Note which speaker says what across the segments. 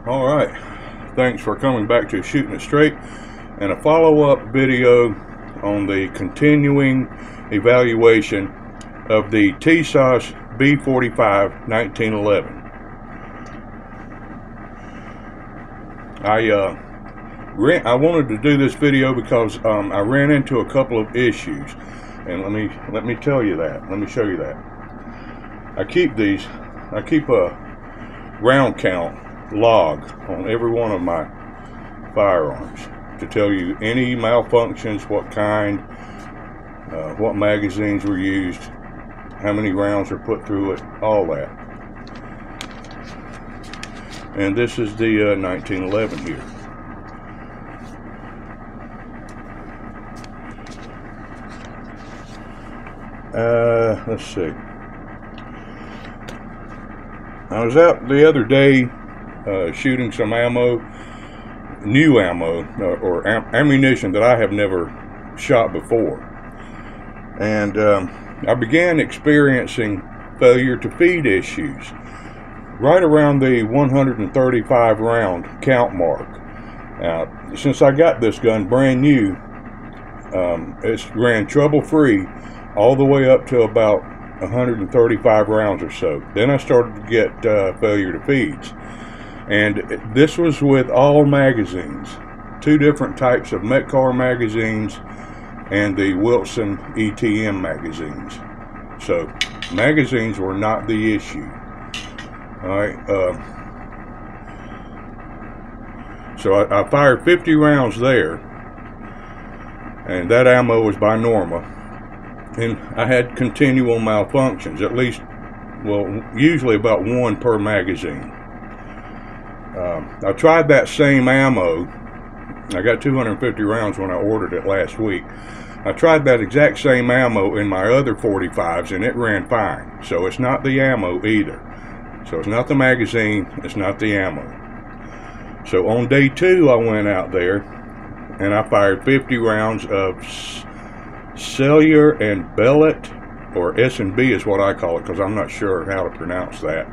Speaker 1: Alright, thanks for coming back to Shooting It Straight and a follow-up video on the continuing evaluation of the Tisas B45 1911. I wanted to do this video because I ran into a couple of issues, and let me tell you that. Let me show you that. I keep a round count log on every one of my firearms to tell you any malfunctions, what kind, what magazines were used, how many rounds are put through it, all that. And this is the 1911 here. Let's see. I was out the other day shooting some ammo, new ammo, or ammunition that I have never shot before. And I began experiencing failure to feed issues right around the 135 round count mark. Since I got this gun brand new, it's ran trouble-free all the way up to about 135 rounds or so. Then I started to get failure to feeds. And this was with all magazines, two different types of Metcar magazines and the Wilson ETM magazines. So magazines were not the issue. Alright, so I fired 50 rounds there, and that ammo was by Norma, and I had continual malfunctions, at least, well, usually about one per magazine. I tried that same ammo. I got 250 rounds when I ordered it last week. I tried that exact same ammo in my other 45s, and it ran fine. So it's not the ammo either. So it's not the magazine, it's not the ammo. So on day 2, I went out there and I fired 50 rounds of cellular and bellet, or S&B is what I call it, because I'm not sure how to pronounce that.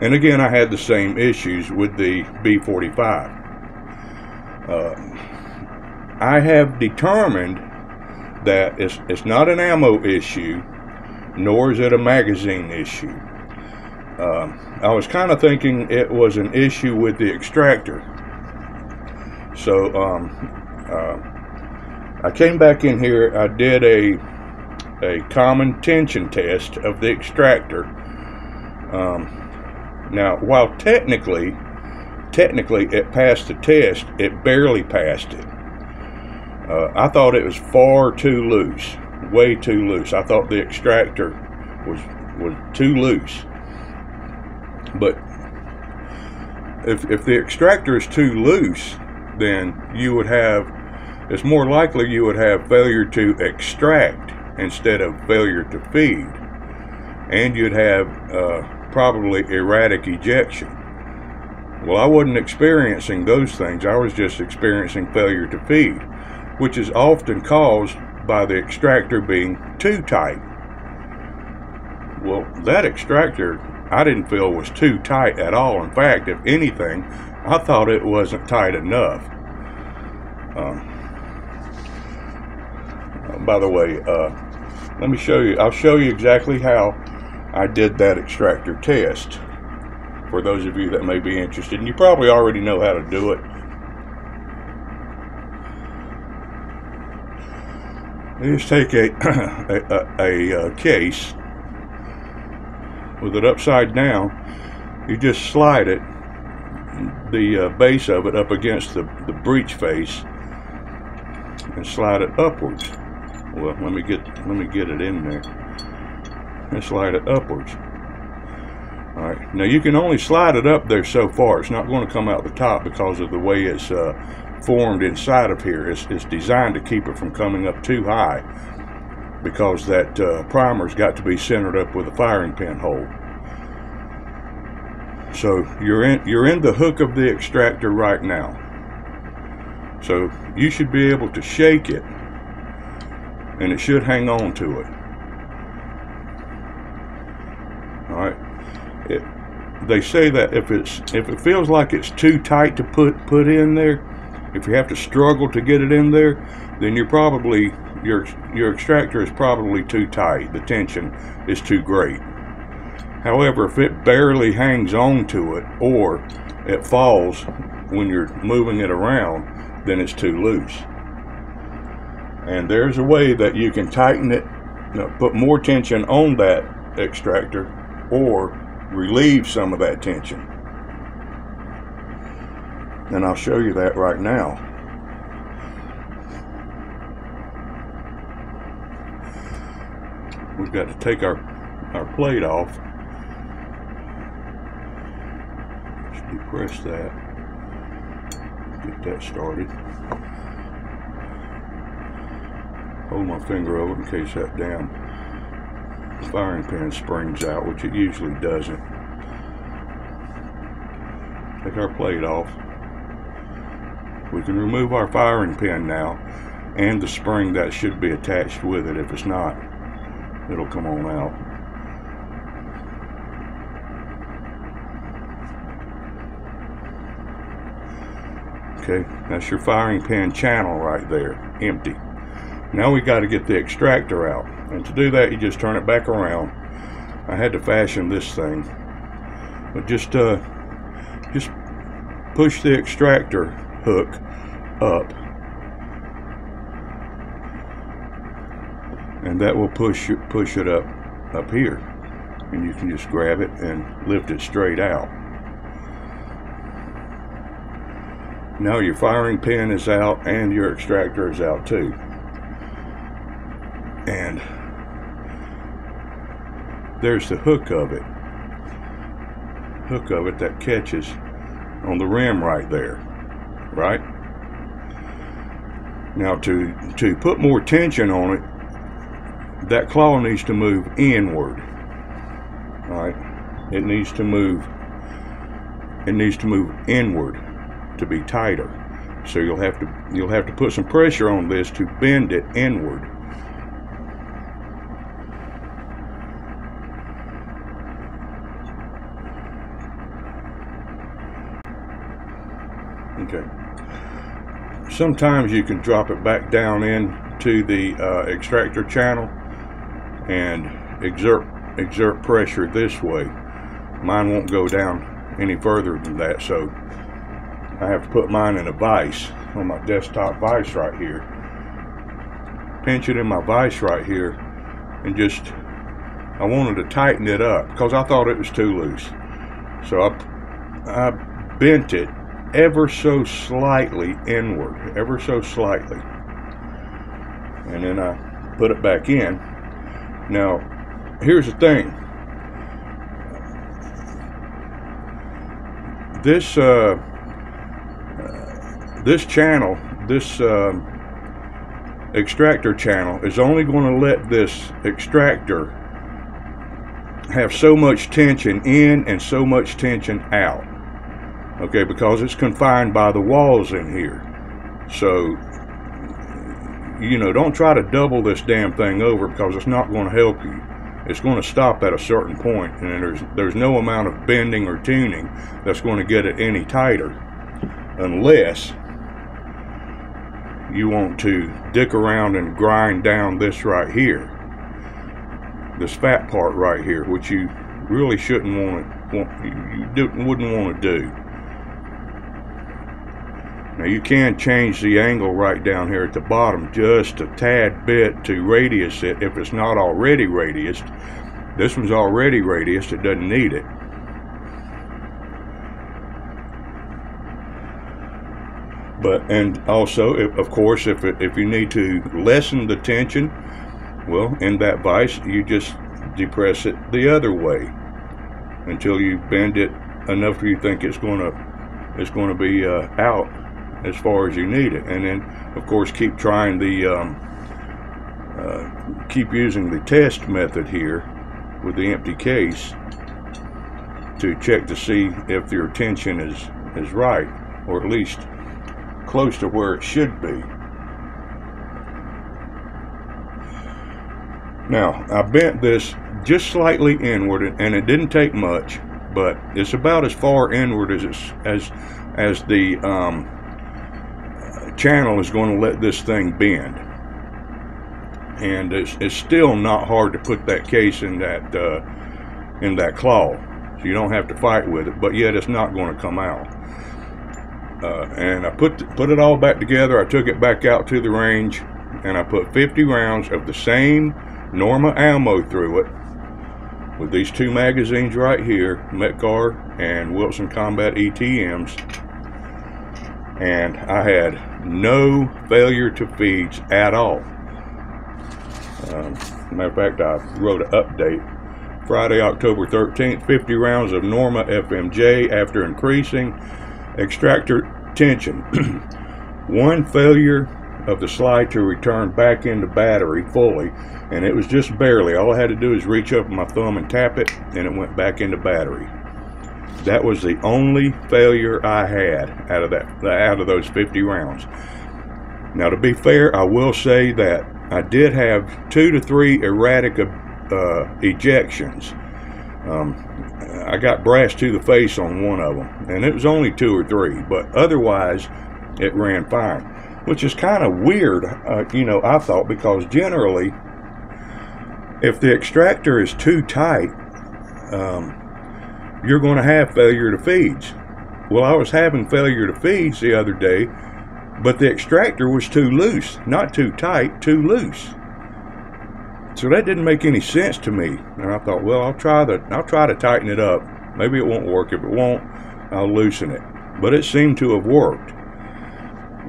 Speaker 1: And again, I had the same issues with the B45. I have determined that it's not an ammo issue, nor is it a magazine issue. I was kind of thinking it was an issue with the extractor. So I came back in here, I did a common tension test of the extractor. Now, while technically it passed the test, it barely passed it. I thought it was far too loose, way too loose. I thought the extractor was too loose. But if the extractor is too loose, then you would have, it's more likely you would have failure to extract instead of failure to feed, and you'd have probably erratic ejection. Well, I wasn't experiencing those things. I was just experiencing failure to feed, which is often caused by the extractor being too tight. Well, that extractor I didn't feel was too tight at all. In fact, if anything, I thought it wasn't tight enough. By the way, let me show you. I'll show you exactly how I did that extractor test, for those of you that may be interested, and you probably already know how to do it. You just take a case with it upside down. You just slide it, the base of it, up against the breech face, and slide it upwards. Well, let me get it in there and slide it upwards. Alright, now you can only slide it up there so far. It's not going to come out the top because of the way it's formed inside of here. It's designed to keep it from coming up too high, because that primer's got to be centered up with a firing pin hole. So you're in the hook of the extractor right now. So you should be able to shake it, and it should hang on to it. Alright, they say that if it feels like it's too tight to put in there, if you have to struggle to get it in there, then you're probably your extractor is probably too tight. The tension is too great. However, if it barely hangs on to it or it falls when you're moving it around, then it's too loose. And there's a way that you can tighten it, put more tension on that extractor, or relieve some of that tension. And I'll show you that right now. We've got to take our plate off. Just depress that. Get that started. Hold my finger over in case that damn firing pin springs out, which it usually doesn't. Take our plate off. We can remove our firing pin now, and the spring that should be attached with it. If it's not, it'll come on out. Okay, that's your firing pin channel right there, empty. Now we got to get the extractor out, and to do that you just turn it back around. I had to fashion this thing, but just push the extractor hook up, and that will push it up here, and you can just grab it and lift it straight out. Now your firing pin is out and your extractor is out too. And there's the hook of it that catches on the rim right there, right? Now to put more tension on it, that claw needs to move inward. All right, it needs to move inward to be tighter. So you'll have to put some pressure on this to bend it inward. Okay. Sometimes you can drop it back down into the extractor channel and exert pressure this way. Mine won't go down any further than that, so I have to put mine in a vise, on my desktop vise right here. Pinch it in my vise right here, and I wanted to tighten it up because I thought it was too loose. So I bent it ever so slightly inward, ever so slightly, and then I put it back in. Now here's the thing, this channel, this extractor channel is only going to let this extractor have so much tension in and so much tension out. Okay, because it's confined by the walls in here. So, don't try to double this damn thing over, because it's not going to help you. It's going to stop at a certain point, and there's no amount of bending or tuning that's going to get it any tighter, unless you want to dick around and grind down this right here, this fat part right here, which you really shouldn't wouldn't want to do. Now you can change the angle right down here at the bottom just a tad bit to radius it if it's not already radiused. This one's already radiused, it doesn't need it. And also, of course, if you need to lessen the tension, well, in that vise you just depress it the other way until you bend it enough where you think it's going to be out as far as you need it. And then of course keep trying keep using the test method here with the empty case to check to see if your tension is right, or at least close to where it should be. Now I bent this just slightly inward, and it didn't take much. but it's about as far inward as the channel is going to let this thing bend. And it's still not hard to put that case in that claw, so you don't have to fight with it, but yet it's not going to come out. And I put it all back together. I took it back out to the range, and I put 50 rounds of the same Norma ammo through it, with these 2 magazines right here, Metcar and Wilson Combat ETMs, and I had no failure to feeds at all. Matter of fact, I wrote an update. Friday, October 13th, 50 rounds of Norma FMJ after increasing extractor tension. 1 failure of the slide to return back into battery fully, and it was just barely. All I had to do is reach up with my thumb and tap it, and it went back into battery. That was the only failure I had out of those 50 rounds. Now, to be fair, I will say that I did have 2 to 3 erratic ejections. I got brass to the face on one of them, and it was only 2 or 3, but otherwise it ran fine, which is kind of weird, you know, I thought, because generally if the extractor is too tight, you're going to have failure to feeds. Well, I was having failure to feeds the other day, but the extractor was too loose, not too tight, too loose. So that didn't make any sense to me, and I thought, well, I'll try to tighten it up. Maybe it won't work. If it won't, I'll loosen it. But it seemed to have worked.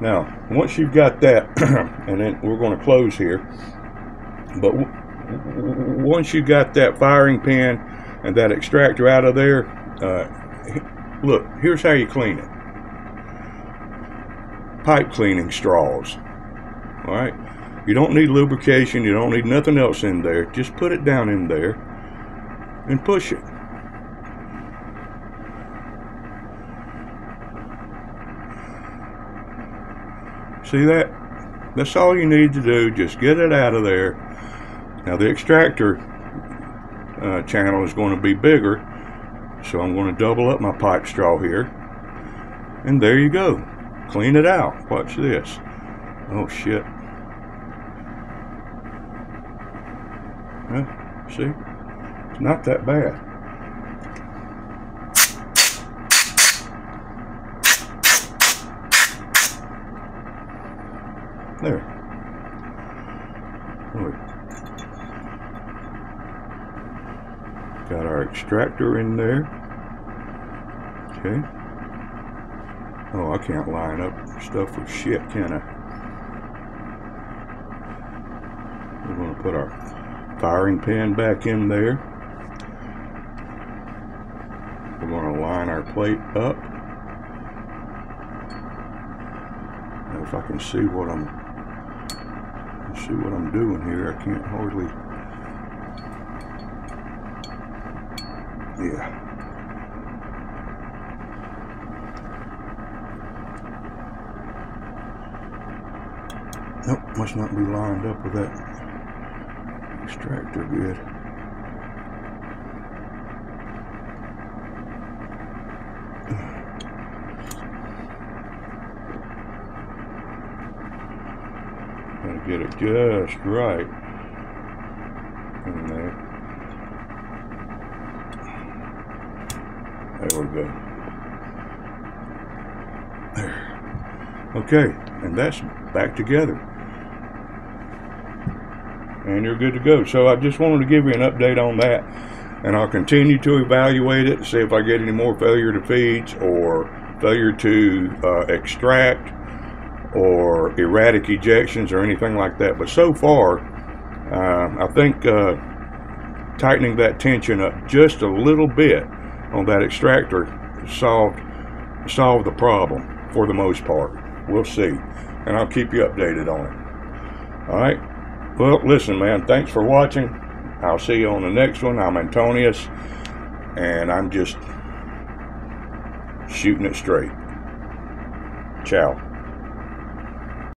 Speaker 1: Now, once you've got that, and then we're going to close here, but once you got that firing pin and that extractor out of there, look, here's how you clean it. Pipe cleaning straws. All right. You don't need lubrication. You don't need nothing else in there. Just put it down in there and push it. See that? That's all you need to do. Just get it out of there. Now the extractor channel is going to be bigger, so I'm going to double up my pipe straw here. And there you go. Clean it out. Watch this. Oh shit. See? It's not that bad. There. Look. Got our extractor in there. Okay. Oh, I can't line up stuff for shit, can I? We're going to put our firing pin back in there. We're going to line our plate up. Now if I can see what I'm doing here, I can't hardly. Yeah. Nope, must not be lined up with that extractor good. Gotta get it just right in there. There we go. There. Okay, and that's back together. And you're good to go. So I just wanted to give you an update on that, and I'll continue to evaluate it, see if I get any more failure to feeds or failure to extract or erratic ejections or anything like that. But so far, I think tightening that tension up just a little bit on that extractor solved the problem for the most part. We'll see, and I'll keep you updated on it. All right. Well, listen, man, thanks for watching. I'll see you on the next one. I'm Antonius, and I'm just shooting it straight. Ciao.